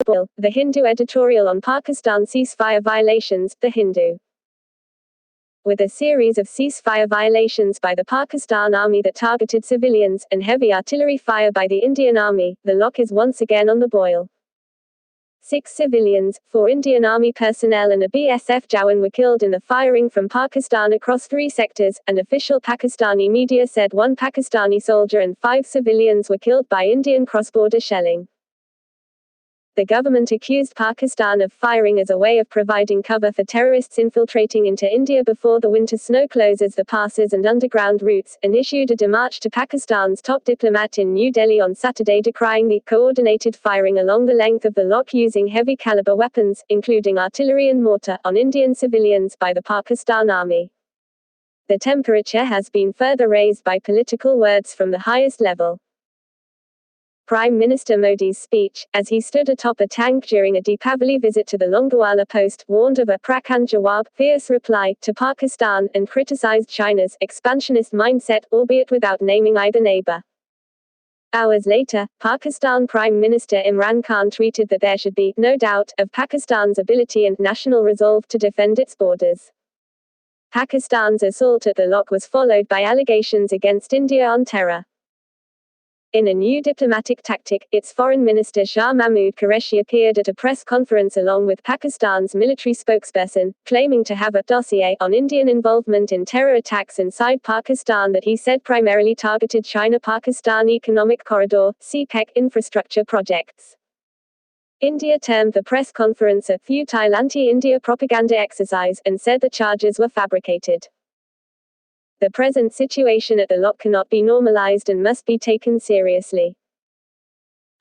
The Hindu editorial on Pakistan ceasefire violations, The Hindu. With a series of ceasefire violations by the Pakistan Army that targeted civilians, and heavy artillery fire by the Indian Army, the lock is once again on the boil. 6 civilians, 4 Indian Army personnel and a BSF Jawan were killed in the firing from Pakistan across 3 sectors, and official Pakistani media said 1 Pakistani soldier and 5 civilians were killed by Indian cross-border shelling. The government accused Pakistan of firing as a way of providing cover for terrorists infiltrating into India before the winter snow closes the passes and underground routes, and issued a demarche to Pakistan's top diplomat in New Delhi on Saturday decrying the coordinated firing along the length of the lock using heavy caliber weapons, including artillery and mortar, on Indian civilians by the Pakistan Army. The temperature has been further raised by political words from the highest level. Prime Minister Modi's speech, as he stood atop a tank during a Deepavali visit to the Longewala post, warned of a prakhand jawab, fierce reply, to Pakistan, and criticized China's expansionist mindset, albeit without naming either neighbor. Hours later, Pakistan Prime Minister Imran Khan tweeted that there should be no doubt of Pakistan's ability and national resolve to defend its borders. Pakistan's assault at the lock was followed by allegations against India on terror. In a new diplomatic tactic, its Foreign Minister Shah Mahmood Qureshi appeared at a press conference along with Pakistan's military spokesperson, claiming to have a dossier on Indian involvement in terror attacks inside Pakistan that he said primarily targeted China-Pakistan Economic Corridor (CPEC) infrastructure projects. India termed the press conference a futile anti-India propaganda exercise, and said the charges were fabricated. The present situation at the lock cannot be normalized and must be taken seriously.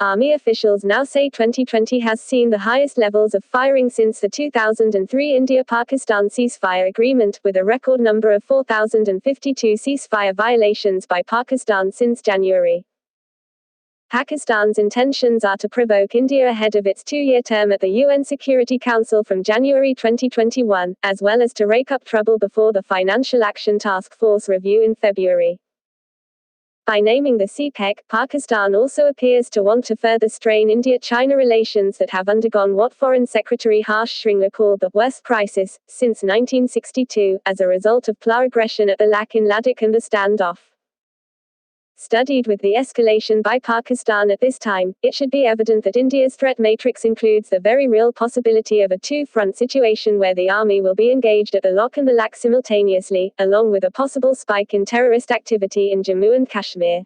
Army officials now say 2020 has seen the highest levels of firing since the 2003 India-Pakistan ceasefire agreement, with a record number of 4,052 ceasefire violations by Pakistan since January. Pakistan's intentions are to provoke India ahead of its 2-year term at the UN Security Council from January 2021, as well as to rake up trouble before the Financial Action Task Force review in February. By naming the CPEC, Pakistan also appears to want to further strain India-China relations that have undergone what Foreign Secretary Harsh Shringla called the worst crisis since 1962, as a result of PLA aggression at the LAC in Ladakh and the standoff. Studied with the escalation by Pakistan at this time, it should be evident that India's threat matrix includes the very real possibility of a two-front situation where the army will be engaged at the lock and the LAC simultaneously, along with a possible spike in terrorist activity in Jammu and Kashmir.